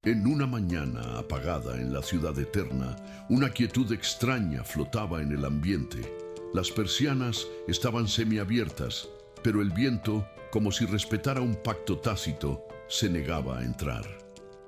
En una mañana apagada en la ciudad eterna, una quietud extraña flotaba en el ambiente. Las persianas estaban semiabiertas, pero el viento, como si respetara un pacto tácito, se negaba a entrar.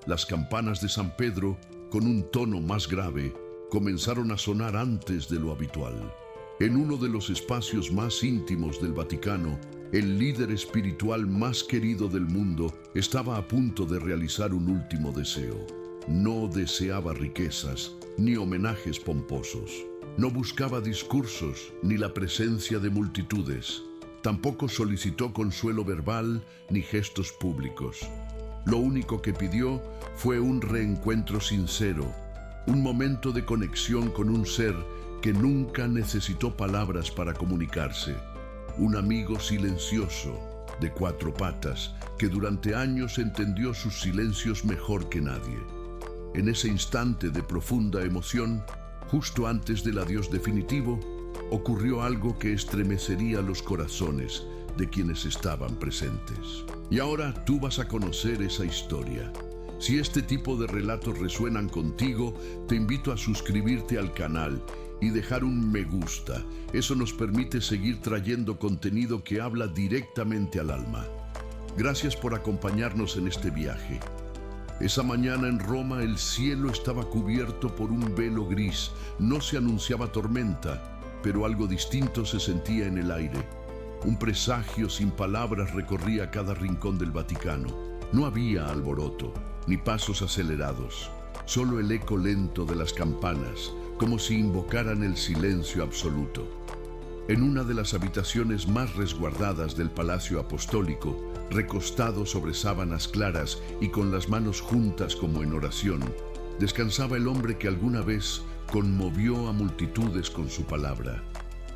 Las campanas de San Pedro, con un tono más grave, comenzaron a sonar antes de lo habitual. En uno de los espacios más íntimos del Vaticano, el líder espiritual más querido del mundo estaba a punto de realizar un último deseo. No deseaba riquezas ni homenajes pomposos. No buscaba discursos ni la presencia de multitudes. Tampoco solicitó consuelo verbal ni gestos públicos. Lo único que pidió fue un reencuentro sincero, un momento de conexión con un ser que nunca necesitó palabras para comunicarse. Un amigo silencioso, de cuatro patas, que durante años entendió sus silencios mejor que nadie. En ese instante de profunda emoción, justo antes del adiós definitivo, ocurrió algo que estremecería los corazones de quienes estaban presentes. Y ahora tú vas a conocer esa historia. Si este tipo de relatos resuenan contigo, te invito a suscribirte al canal y dejar un me gusta. Eso nos permite seguir trayendo contenido que habla directamente al alma. Gracias por acompañarnos en este viaje. Esa mañana en Roma el cielo estaba cubierto por un velo gris. No se anunciaba tormenta, pero algo distinto se sentía en el aire. Un presagio sin palabras recorría cada rincón del Vaticano. No había alboroto, ni pasos acelerados, solo el eco lento de las campanas, como si invocaran el silencio absoluto. En una de las habitaciones más resguardadas del Palacio Apostólico, recostado sobre sábanas claras y con las manos juntas como en oración, descansaba el hombre que alguna vez conmovió a multitudes con su palabra.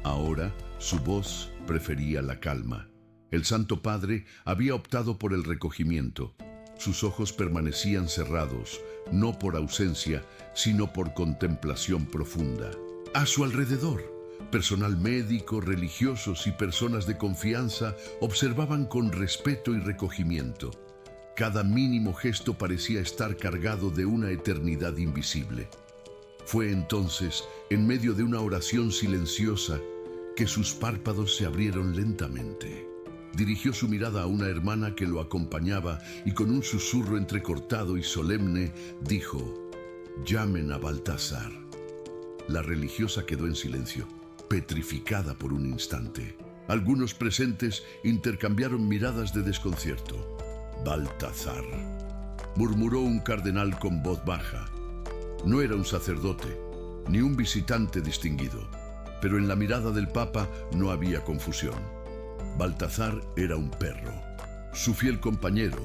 Ahora su voz prefería la calma. El Santo Padre había optado por el recogimiento. Sus ojos permanecían cerrados, no por ausencia, sino por contemplación profunda. A su alrededor, personal médico, religiosos y personas de confianza observaban con respeto y recogimiento. Cada mínimo gesto parecía estar cargado de una eternidad invisible. Fue entonces, en medio de una oración silenciosa, que sus párpados se abrieron lentamente. Dirigió su mirada a una hermana que lo acompañaba y con un susurro entrecortado y solemne dijo: «Llamen a Baltasar». La religiosa quedó en silencio, petrificada por un instante. Algunos presentes intercambiaron miradas de desconcierto. «Baltasar», murmuró un cardenal con voz baja. No era un sacerdote, ni un visitante distinguido, pero en la mirada del Papa no había confusión. Baltasar era un perro, su fiel compañero,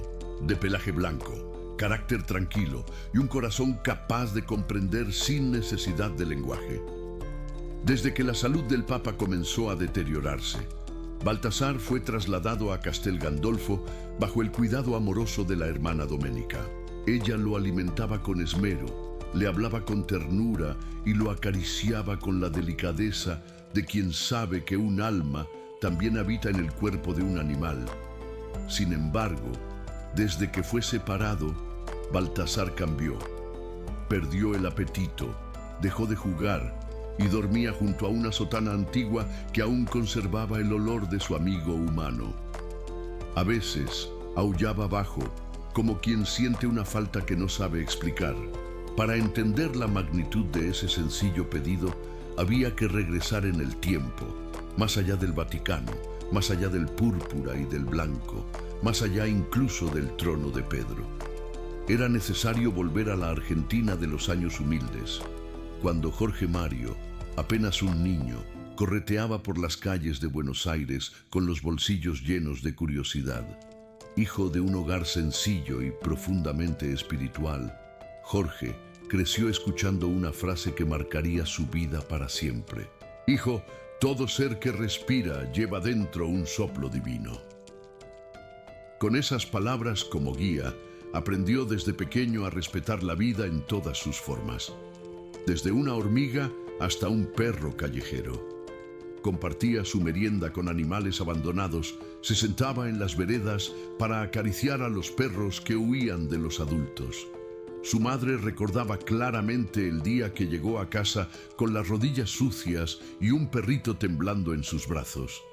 de pelaje blanco, carácter tranquilo y un corazón capaz de comprender sin necesidad de lenguaje. Desde que la salud del Papa comenzó a deteriorarse, Baltasar fue trasladado a Castel Gandolfo bajo el cuidado amoroso de la hermana Domenica. Ella lo alimentaba con esmero, le hablaba con ternura y lo acariciaba con la delicadeza de quien sabe que un alma también habita en el cuerpo de un animal. Sin embargo, desde que fue separado, Baltasar cambió. Perdió el apetito, dejó de jugar y dormía junto a una sotana antigua que aún conservaba el olor de su amigo humano. A veces aullaba bajo, como quien siente una falta que no sabe explicar. Para entender la magnitud de ese sencillo pedido, había que regresar en el tiempo, más allá del Vaticano, más allá del púrpura y del blanco, más allá incluso del trono de Pedro. Era necesario volver a la Argentina de los años humildes, cuando Jorge Mario, apenas un niño, correteaba por las calles de Buenos Aires con los bolsillos llenos de curiosidad. Hijo de un hogar sencillo y profundamente espiritual, Jorge creció escuchando una frase que marcaría su vida para siempre. «Hijo, todo ser que respira lleva dentro un soplo divino». Con esas palabras como guía, aprendió desde pequeño a respetar la vida en todas sus formas, desde una hormiga hasta un perro callejero. Compartía su merienda con animales abandonados, se sentaba en las veredas para acariciar a los perros que huían de los adultos. Su madre recordaba claramente el día que llegó a casa con las rodillas sucias y un perrito temblando en sus brazos.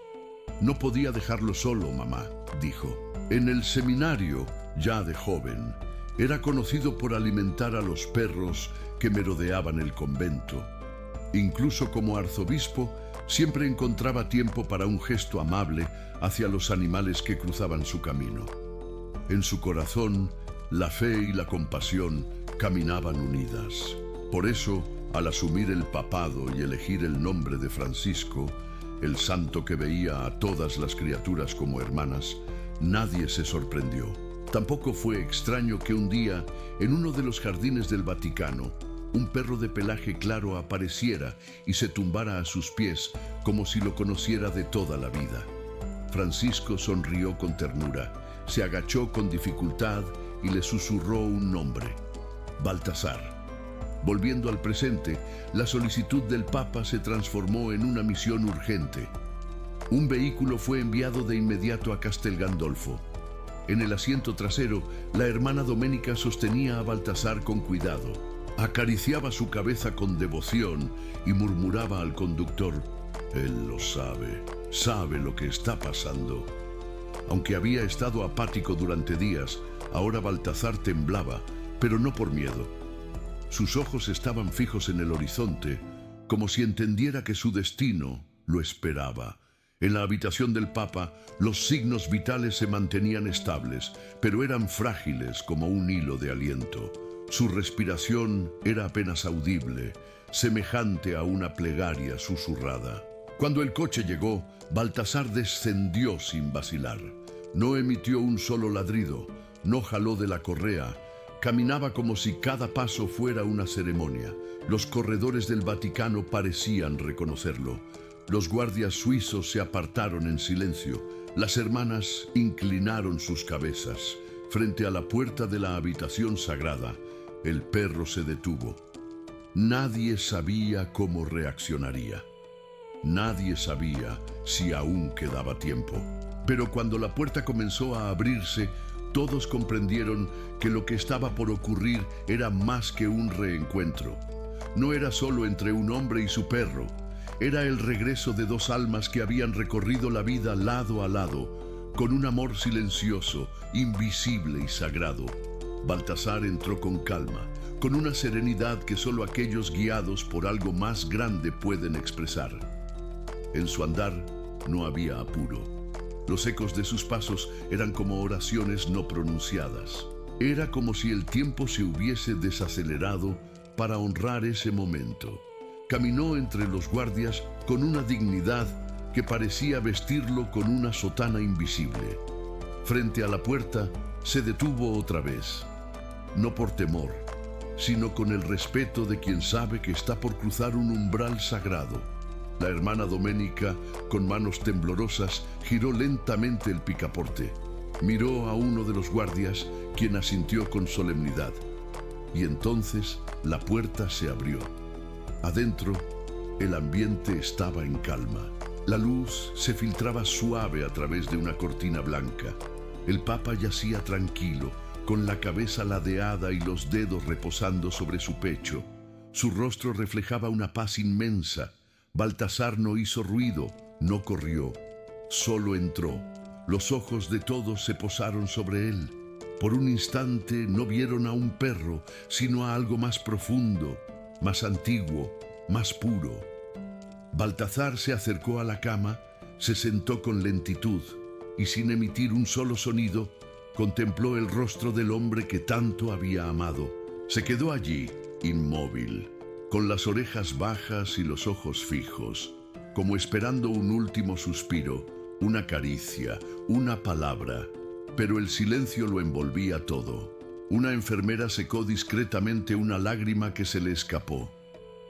«No podía dejarlo solo, mamá», dijo. En el seminario, ya de joven, era conocido por alimentar a los perros que merodeaban el convento. Incluso como arzobispo, siempre encontraba tiempo para un gesto amable hacia los animales que cruzaban su camino. En su corazón, la fe y la compasión caminaban unidas. Por eso, al asumir el papado y elegir el nombre de Francisco, el santo que veía a todas las criaturas como hermanas, nadie se sorprendió. Tampoco fue extraño que un día, en uno de los jardines del Vaticano, un perro de pelaje claro apareciera y se tumbara a sus pies como si lo conociera de toda la vida. Francisco sonrió con ternura, se agachó con dificultad y le susurró un nombre: Baltasar. Volviendo al presente, la solicitud del Papa se transformó en una misión urgente. Un vehículo fue enviado de inmediato a Castel Gandolfo. En el asiento trasero, la hermana Doménica sostenía a Baltasar con cuidado. Acariciaba su cabeza con devoción y murmuraba al conductor: «Él lo sabe, sabe lo que está pasando». Aunque había estado apático durante días, ahora Baltasar temblaba, pero no por miedo. Sus ojos estaban fijos en el horizonte, como si entendiera que su destino lo esperaba. En la habitación del Papa, los signos vitales se mantenían estables, pero eran frágiles como un hilo de aliento. Su respiración era apenas audible, semejante a una plegaria susurrada. Cuando el coche llegó, Baltasar descendió sin vacilar. No emitió un solo ladrido, no jaló de la correa. Caminaba como si cada paso fuera una ceremonia. Los corredores del Vaticano parecían reconocerlo. Los guardias suizos se apartaron en silencio. Las hermanas inclinaron sus cabezas. Frente a la puerta de la habitación sagrada, el perro se detuvo. Nadie sabía cómo reaccionaría. Nadie sabía si aún quedaba tiempo. Pero cuando la puerta comenzó a abrirse, todos comprendieron que lo que estaba por ocurrir era más que un reencuentro. No era solo entre un hombre y su perro. Era el regreso de dos almas que habían recorrido la vida lado a lado, con un amor silencioso, invisible y sagrado. Baltasar entró con calma, con una serenidad que solo aquellos guiados por algo más grande pueden expresar. En su andar no había apuro. Los ecos de sus pasos eran como oraciones no pronunciadas. Era como si el tiempo se hubiese desacelerado para honrar ese momento. Caminó entre los guardias con una dignidad que parecía vestirlo con una sotana invisible. Frente a la puerta, se detuvo otra vez. No por temor, sino con el respeto de quien sabe que está por cruzar un umbral sagrado. La hermana Doménica, con manos temblorosas, giró lentamente el picaporte. Miró a uno de los guardias, quien asintió con solemnidad. Y entonces la puerta se abrió. Adentro, el ambiente estaba en calma. La luz se filtraba suave a través de una cortina blanca. El Papa yacía tranquilo, con la cabeza ladeada y los dedos reposando sobre su pecho. Su rostro reflejaba una paz inmensa. Baltasar no hizo ruido, no corrió, solo entró. Los ojos de todos se posaron sobre él. Por un instante no vieron a un perro, sino a algo más profundo, más antiguo, más puro. Baltasar se acercó a la cama, se sentó con lentitud y sin emitir un solo sonido, contempló el rostro del hombre que tanto había amado. Se quedó allí, inmóvil, con las orejas bajas y los ojos fijos, como esperando un último suspiro, una caricia, una palabra. Pero el silencio lo envolvía todo. Una enfermera secó discretamente una lágrima que se le escapó.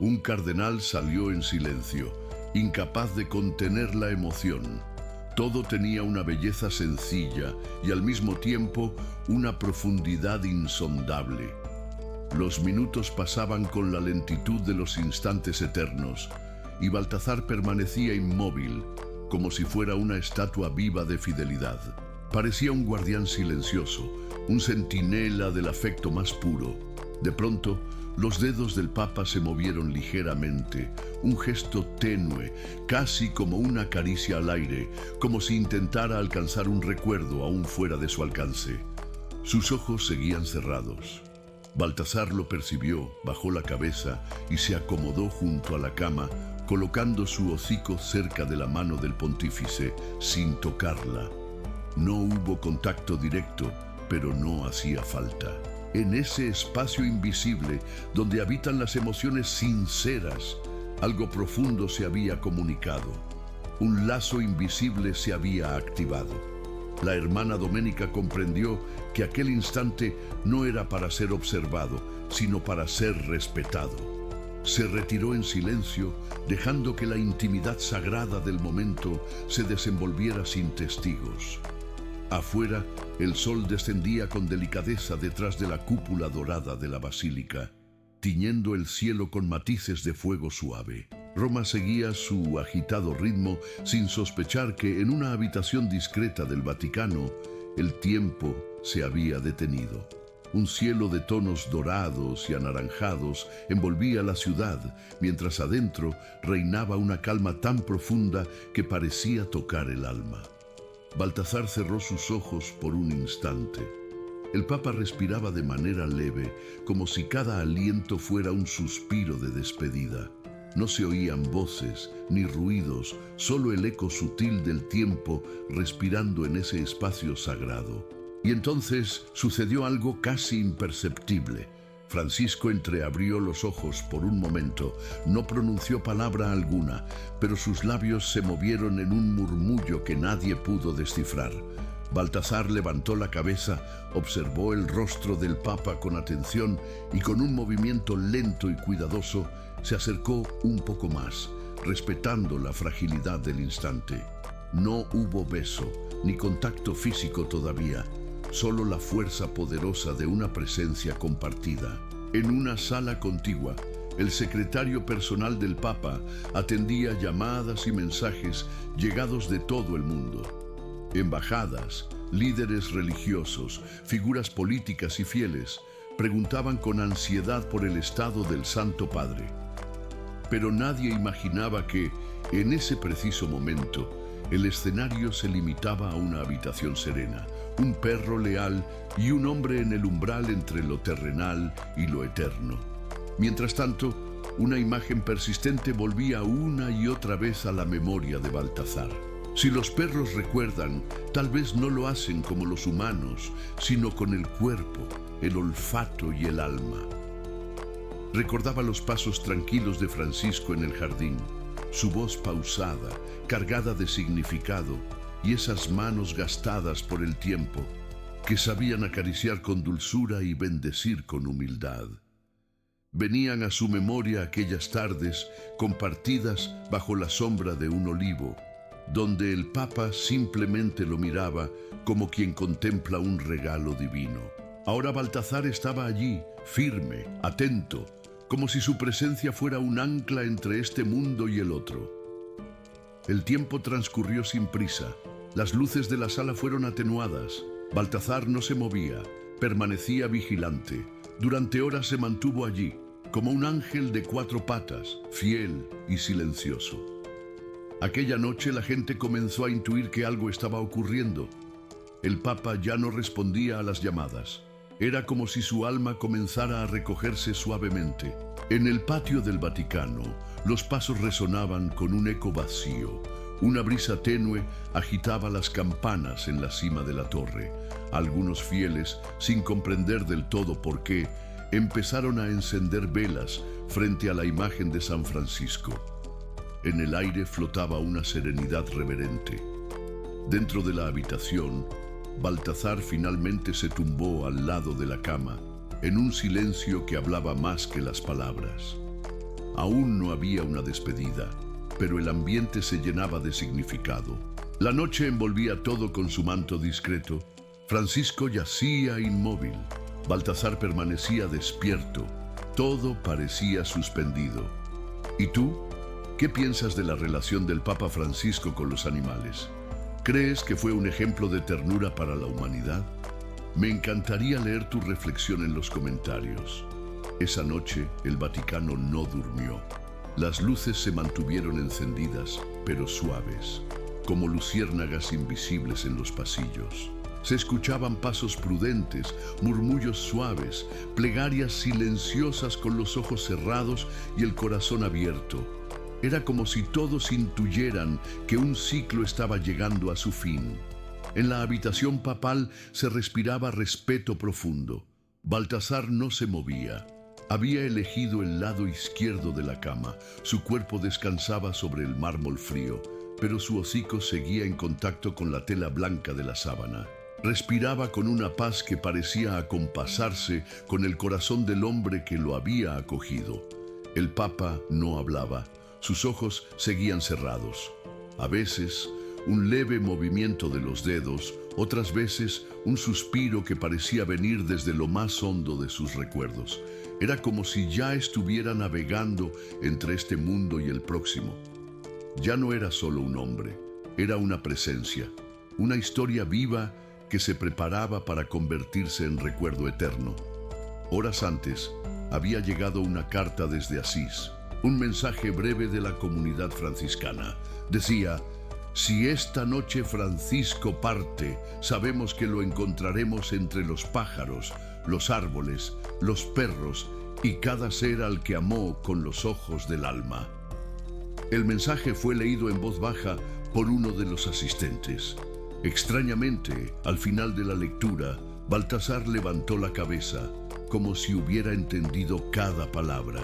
Un cardenal salió en silencio, incapaz de contener la emoción. Todo tenía una belleza sencilla y al mismo tiempo una profundidad insondable. Los minutos pasaban con la lentitud de los instantes eternos, y Baltasar permanecía inmóvil, como si fuera una estatua viva de fidelidad. Parecía un guardián silencioso, un centinela del afecto más puro. De pronto, los dedos del Papa se movieron ligeramente, un gesto tenue, casi como una caricia al aire, como si intentara alcanzar un recuerdo aún fuera de su alcance. Sus ojos seguían cerrados. Baltasar lo percibió, bajó la cabeza y se acomodó junto a la cama, colocando su hocico cerca de la mano del pontífice, sin tocarla. No hubo contacto directo, pero no hacía falta. En ese espacio invisible, donde habitan las emociones sinceras, algo profundo se había comunicado. Un lazo invisible se había activado. La hermana Doménica comprendió que aquel instante no era para ser observado, sino para ser respetado. Se retiró en silencio, dejando que la intimidad sagrada del momento se desenvolviera sin testigos. Afuera, el sol descendía con delicadeza detrás de la cúpula dorada de la basílica, tiñendo el cielo con matices de fuego suave. Roma seguía su agitado ritmo sin sospechar que en una habitación discreta del Vaticano el tiempo se había detenido. Un cielo de tonos dorados y anaranjados envolvía la ciudad, mientras adentro reinaba una calma tan profunda que parecía tocar el alma. Baltasar cerró sus ojos por un instante. El Papa respiraba de manera leve, como si cada aliento fuera un suspiro de despedida. No se oían voces ni ruidos, solo el eco sutil del tiempo respirando en ese espacio sagrado. Y entonces sucedió algo casi imperceptible. Francisco entreabrió los ojos por un momento, no pronunció palabra alguna, pero sus labios se movieron en un murmullo que nadie pudo descifrar. Baltasar levantó la cabeza, observó el rostro del Papa con atención y con un movimiento lento y cuidadoso se acercó un poco más, respetando la fragilidad del instante. No hubo beso, ni contacto físico todavía, solo la fuerza poderosa de una presencia compartida. En una sala contigua, el secretario personal del Papa atendía llamadas y mensajes llegados de todo el mundo. Embajadas, líderes religiosos, figuras políticas y fieles preguntaban con ansiedad por el estado del Santo Padre. Pero nadie imaginaba que, en ese preciso momento, el escenario se limitaba a una habitación serena, un perro leal y un hombre en el umbral entre lo terrenal y lo eterno. Mientras tanto, una imagen persistente volvía una y otra vez a la memoria de Baltasar. Si los perros recuerdan, tal vez no lo hacen como los humanos, sino con el cuerpo, el olfato y el alma. Recordaba los pasos tranquilos de Francisco en el jardín, su voz pausada, cargada de significado, y esas manos gastadas por el tiempo, que sabían acariciar con dulzura y bendecir con humildad. Venían a su memoria aquellas tardes compartidas bajo la sombra de un olivo, donde el Papa simplemente lo miraba como quien contempla un regalo divino. Ahora Baltasar estaba allí, firme, atento, como si su presencia fuera un ancla entre este mundo y el otro. El tiempo transcurrió sin prisa. Las luces de la sala fueron atenuadas. Baltasar no se movía, permanecía vigilante. Durante horas se mantuvo allí, como un ángel de 4 patas, fiel y silencioso. Aquella noche la gente comenzó a intuir que algo estaba ocurriendo. El Papa ya no respondía a las llamadas. Era como si su alma comenzara a recogerse suavemente. En el patio del Vaticano, los pasos resonaban con un eco vacío. Una brisa tenue agitaba las campanas en la cima de la torre. Algunos fieles, sin comprender del todo por qué, empezaron a encender velas frente a la imagen de San Francisco. En el aire flotaba una serenidad reverente. Dentro de la habitación, Baltasar finalmente se tumbó al lado de la cama, en un silencio que hablaba más que las palabras. Aún no había una despedida, pero el ambiente se llenaba de significado. La noche envolvía todo con su manto discreto. Francisco yacía inmóvil. Baltasar permanecía despierto. Todo parecía suspendido. ¿Y tú? ¿Qué piensas de la relación del Papa Francisco con los animales? ¿Crees que fue un ejemplo de ternura para la humanidad? Me encantaría leer tu reflexión en los comentarios. Esa noche el Vaticano no durmió. Las luces se mantuvieron encendidas, pero suaves, como luciérnagas invisibles en los pasillos. Se escuchaban pasos prudentes, murmullos suaves, plegarias silenciosas con los ojos cerrados y el corazón abierto. Era como si todos intuyeran que un ciclo estaba llegando a su fin. En la habitación papal se respiraba respeto profundo. Baltasar no se movía. Había elegido el lado izquierdo de la cama. Su cuerpo descansaba sobre el mármol frío, pero su hocico seguía en contacto con la tela blanca de la sábana. Respiraba con una paz que parecía acompasarse con el corazón del hombre que lo había acogido. El Papa no hablaba. Sus ojos seguían cerrados. A veces, un leve movimiento de los dedos, otras veces, un suspiro que parecía venir desde lo más hondo de sus recuerdos. Era como si ya estuviera navegando entre este mundo y el próximo. Ya no era solo un hombre, era una presencia, una historia viva que se preparaba para convertirse en recuerdo eterno. Horas antes, había llegado una carta desde Asís, un mensaje breve de la comunidad franciscana. Decía: si esta noche Francisco parte, sabemos que lo encontraremos entre los pájaros, los árboles, los perros y cada ser al que amó con los ojos del alma. El mensaje fue leído en voz baja por uno de los asistentes. Extrañamente, al final de la lectura, Baltasar levantó la cabeza, como si hubiera entendido cada palabra.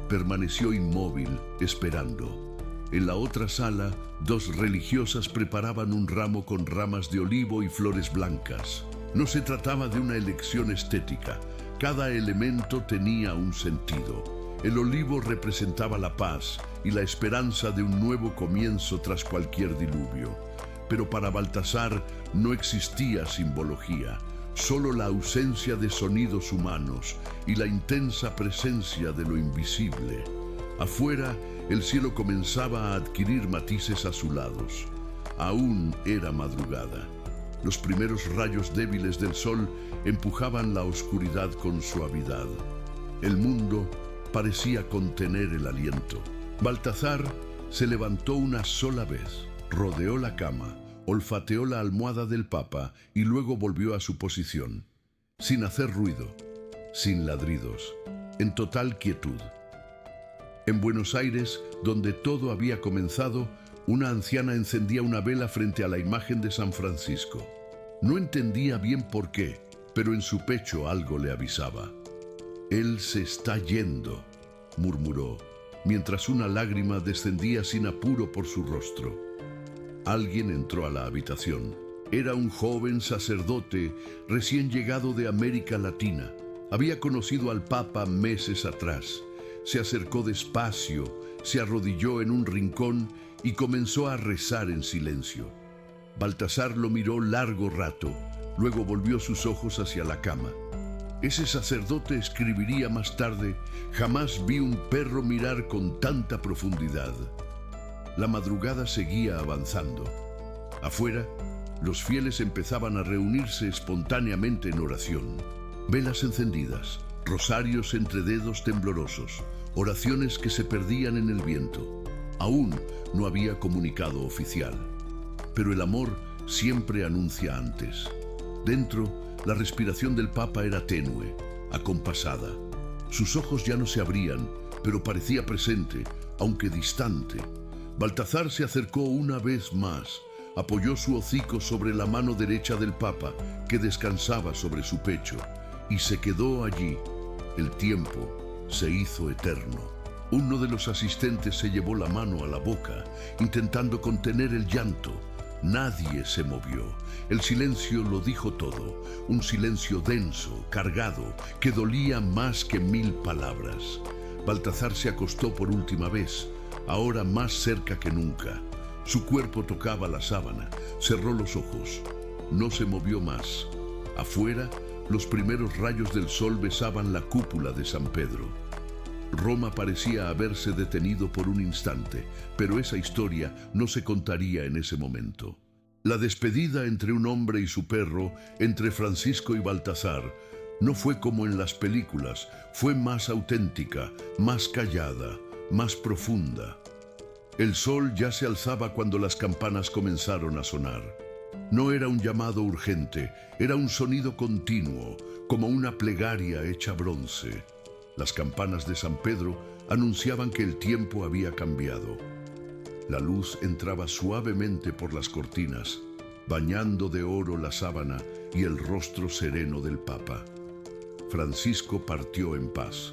Permaneció inmóvil, esperando. En la otra sala, dos religiosas preparaban un ramo con ramas de olivo y flores blancas. No se trataba de una elección estética. Cada elemento tenía un sentido. El olivo representaba la paz y la esperanza de un nuevo comienzo tras cualquier diluvio. Pero para Baltasar no existía simbología, solo la ausencia de sonidos humanos y la intensa presencia de lo invisible. Afuera, el cielo comenzaba a adquirir matices azulados. Aún era madrugada. Los primeros rayos débiles del sol empujaban la oscuridad con suavidad. El mundo parecía contener el aliento. Baltasar se levantó una sola vez, rodeó la cama, olfateó la almohada del Papa y luego volvió a su posición, sin hacer ruido, sin ladridos, en total quietud. En Buenos Aires, donde todo había comenzado, una anciana encendía una vela frente a la imagen de San Francisco. No entendía bien por qué, pero en su pecho algo le avisaba. «Él se está yendo», murmuró, mientras una lágrima descendía sin apuro por su rostro. Alguien entró a la habitación. Era un joven sacerdote recién llegado de América Latina. Había conocido al Papa meses atrás. Se acercó despacio, se arrodilló en un rincón y comenzó a rezar en silencio. Baltasar lo miró largo rato, luego volvió sus ojos hacia la cama. Ese sacerdote escribiría más tarde: «Jamás vi un perro mirar con tanta profundidad». La madrugada seguía avanzando. Afuera, los fieles empezaban a reunirse espontáneamente en oración. Velas encendidas, rosarios entre dedos temblorosos, oraciones que se perdían en el viento. Aún no había comunicado oficial. Pero el amor siempre anuncia antes. Dentro, la respiración del Papa era tenue, acompasada. Sus ojos ya no se abrían, pero parecía presente, aunque distante. Baltasar se acercó una vez más, apoyó su hocico sobre la mano derecha del Papa, que descansaba sobre su pecho, y se quedó allí. El tiempo se hizo eterno. Uno de los asistentes se llevó la mano a la boca, intentando contener el llanto. Nadie se movió. El silencio lo dijo todo, un silencio denso, cargado, que dolía más que 1000 palabras. Baltasar se acostó por última vez, ahora más cerca que nunca. Su cuerpo tocaba la sábana, cerró los ojos. No se movió más. Afuera, los primeros rayos del sol besaban la cúpula de San Pedro. Roma parecía haberse detenido por un instante, pero esa historia no se contaría en ese momento. La despedida entre un hombre y su perro, entre Francisco y Baltasar, no fue como en las películas, fue más auténtica, más callada, más profunda. El sol ya se alzaba cuando las campanas comenzaron a sonar. No era un llamado urgente, era un sonido continuo, como una plegaria hecha bronce. Las campanas de San Pedro anunciaban que el tiempo había cambiado. La luz entraba suavemente por las cortinas, bañando de oro la sábana y el rostro sereno del Papa. Francisco partió en paz.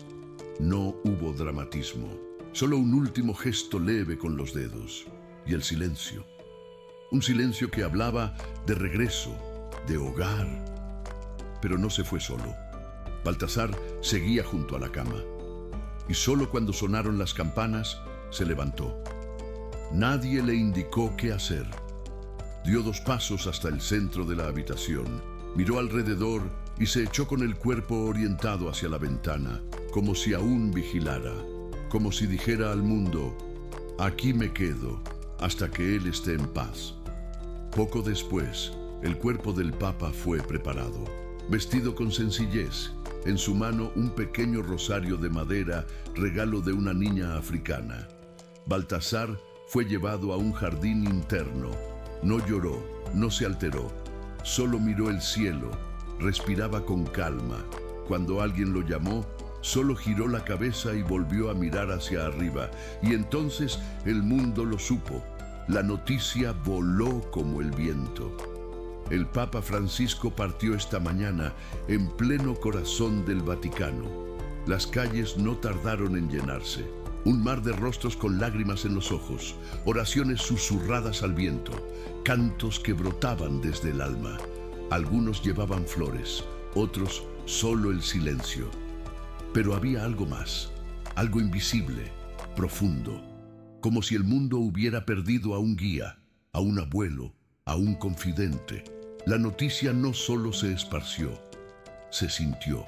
No hubo dramatismo, solo un último gesto leve con los dedos y el silencio. Un silencio que hablaba de regreso, de hogar. Pero no se fue solo. Baltasar seguía junto a la cama. Y solo cuando sonaron las campanas, se levantó. Nadie le indicó qué hacer. Dio 2 pasos hasta el centro de la habitación, miró alrededor y se echó con el cuerpo orientado hacia la ventana, como si aún vigilara, como si dijera al mundo: aquí me quedo hasta que él esté en paz. Poco después, el cuerpo del Papa fue preparado, vestido con sencillez, en su mano un pequeño rosario de madera, regalo de una niña africana. Baltasar fue llevado a un jardín interno. No lloró, no se alteró, solo miró el cielo, respiraba con calma. Cuando alguien lo llamó, solo giró la cabeza y volvió a mirar hacia arriba. Y entonces el mundo lo supo. La noticia voló como el viento. El Papa Francisco partió esta mañana en pleno corazón del Vaticano. Las calles no tardaron en llenarse. Un mar de rostros con lágrimas en los ojos, oraciones susurradas al viento, cantos que brotaban desde el alma. Algunos llevaban flores, otros solo el silencio. Pero había algo más, algo invisible, profundo, como si el mundo hubiera perdido a un guía, a un abuelo, a un confidente. La noticia no solo se esparció, se sintió,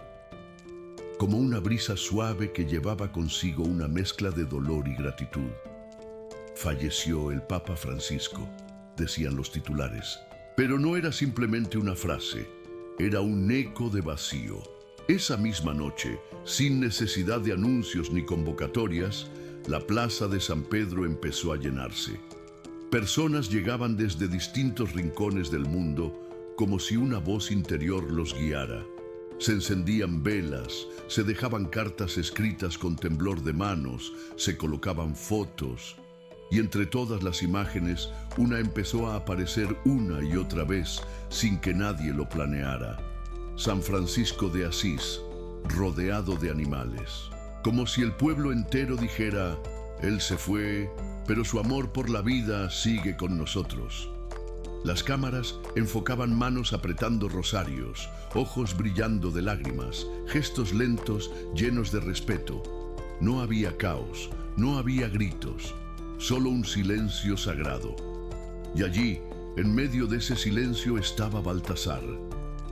como una brisa suave que llevaba consigo una mezcla de dolor y gratitud. Falleció el Papa Francisco, decían los titulares. Pero no era simplemente una frase, era un eco de vacío. Esa misma noche, sin necesidad de anuncios ni convocatorias, la plaza de San Pedro empezó a llenarse. Personas llegaban desde distintos rincones del mundo, como si una voz interior los guiara. Se encendían velas, se dejaban cartas escritas con temblor de manos, se colocaban fotos. Y entre todas las imágenes, una empezó a aparecer una y otra vez, sin que nadie lo planeara. San Francisco de Asís, rodeado de animales. Como si el pueblo entero dijera: él se fue, pero su amor por la vida sigue con nosotros. Las cámaras enfocaban manos apretando rosarios, ojos brillando de lágrimas, gestos lentos llenos de respeto. No había caos, no había gritos, solo un silencio sagrado. Y allí, en medio de ese silencio, estaba Baltasar,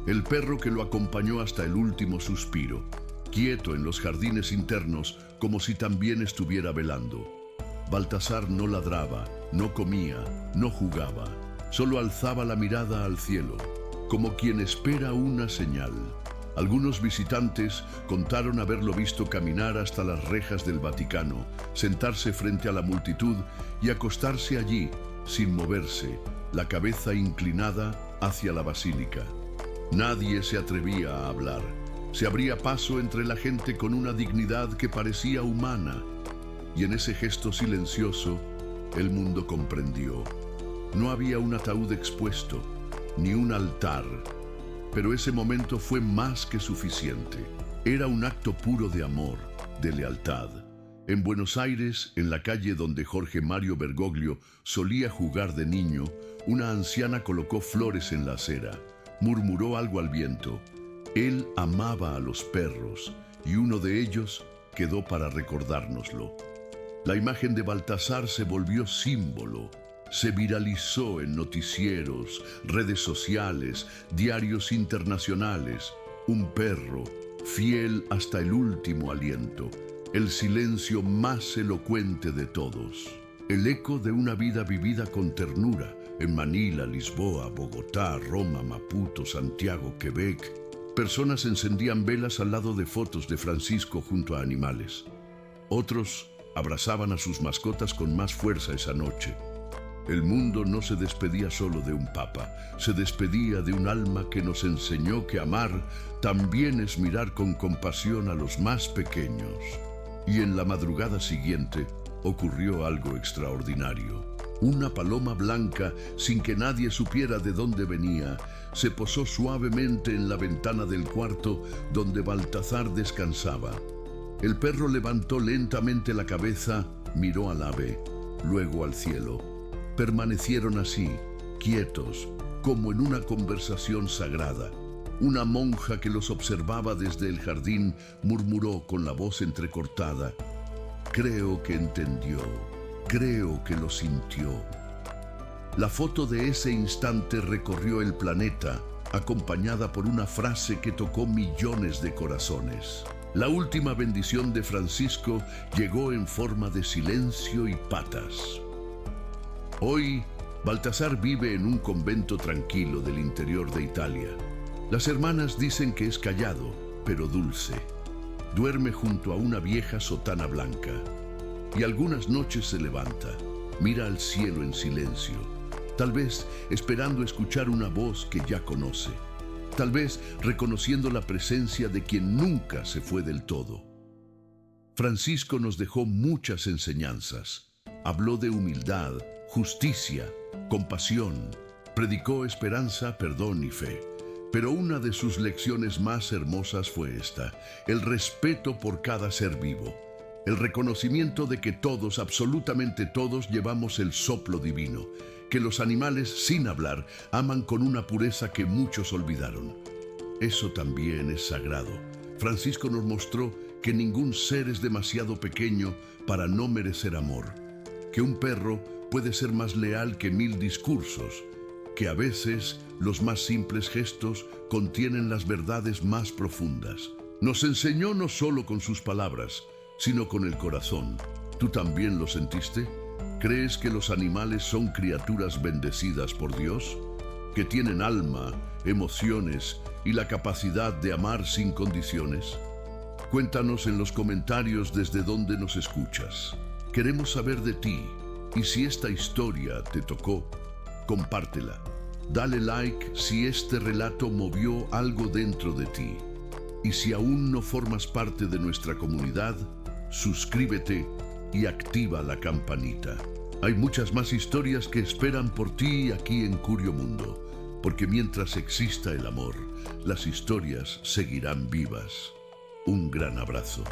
el perro que lo acompañó hasta el último suspiro, quieto en los jardines internos como si también estuviera velando. Baltasar no ladraba, no comía, no jugaba, solo alzaba la mirada al cielo, como quien espera una señal. Algunos visitantes contaron haberlo visto caminar hasta las rejas del Vaticano, sentarse frente a la multitud y acostarse allí, sin moverse, la cabeza inclinada hacia la basílica. Nadie se atrevía a hablar. Se abría paso entre la gente con una dignidad que parecía humana. Y en ese gesto silencioso, el mundo comprendió. No había un ataúd expuesto, ni un altar, pero ese momento fue más que suficiente. Era un acto puro de amor, de lealtad. En Buenos Aires, en la calle donde Jorge Mario Bergoglio solía jugar de niño, una anciana colocó flores en la acera, murmuró algo al viento. Él amaba a los perros y uno de ellos quedó para recordárnoslo. La imagen de Baltasar se volvió símbolo. Se viralizó en noticieros, redes sociales, diarios internacionales. Un perro, fiel hasta el último aliento. El silencio más elocuente de todos. El eco de una vida vivida con ternura en Manila, Lisboa, Bogotá, Roma, Maputo, Santiago, Quebec. Personas encendían velas al lado de fotos de Francisco junto a animales. Otros abrazaban a sus mascotas con más fuerza esa noche. El mundo no se despedía solo de un papa, se despedía de un alma que nos enseñó que amar también es mirar con compasión a los más pequeños. Y en la madrugada siguiente ocurrió algo extraordinario. Una paloma blanca, sin que nadie supiera de dónde venía, se posó suavemente en la ventana del cuarto donde Baltasar descansaba. El perro levantó lentamente la cabeza, miró al ave, luego al cielo. Permanecieron así, quietos, como en una conversación sagrada. Una monja que los observaba desde el jardín murmuró con la voz entrecortada: «Creo que entendió, creo que lo sintió». La foto de ese instante recorrió el planeta, acompañada por una frase que tocó millones de corazones. La última bendición de Francisco llegó en forma de silencio y patas. Hoy, Baltasar vive en un convento tranquilo del interior de Italia. Las hermanas dicen que es callado, pero dulce. Duerme junto a una vieja sotana blanca. Y algunas noches se levanta, mira al cielo en silencio, tal vez esperando escuchar una voz que ya conoce, tal vez reconociendo la presencia de quien nunca se fue del todo. Francisco nos dejó muchas enseñanzas. Habló de humildad, justicia, compasión, predicó esperanza, perdón y fe. Pero una de sus lecciones más hermosas fue esta: el respeto por cada ser vivo, el reconocimiento de que todos, absolutamente todos, llevamos el soplo divino, que los animales, sin hablar, aman con una pureza que muchos olvidaron. Eso también es sagrado. Francisco nos mostró que ningún ser es demasiado pequeño para no merecer amor, que un perro puede ser más leal que 1000 discursos, que a veces los más simples gestos contienen las verdades más profundas. Nos enseñó no solo con sus palabras, sino con el corazón. ¿Tú también lo sentiste? ¿Crees que los animales son criaturas bendecidas por Dios? ¿Que tienen alma, emociones y la capacidad de amar sin condiciones? Cuéntanos en los comentarios desde dónde nos escuchas. Queremos saber de ti. Y si esta historia te tocó, compártela. Dale like si este relato movió algo dentro de ti. Y si aún no formas parte de nuestra comunidad, suscríbete y activa la campanita. Hay muchas más historias que esperan por ti aquí en Curio Mundo, porque mientras exista el amor, las historias seguirán vivas. Un gran abrazo.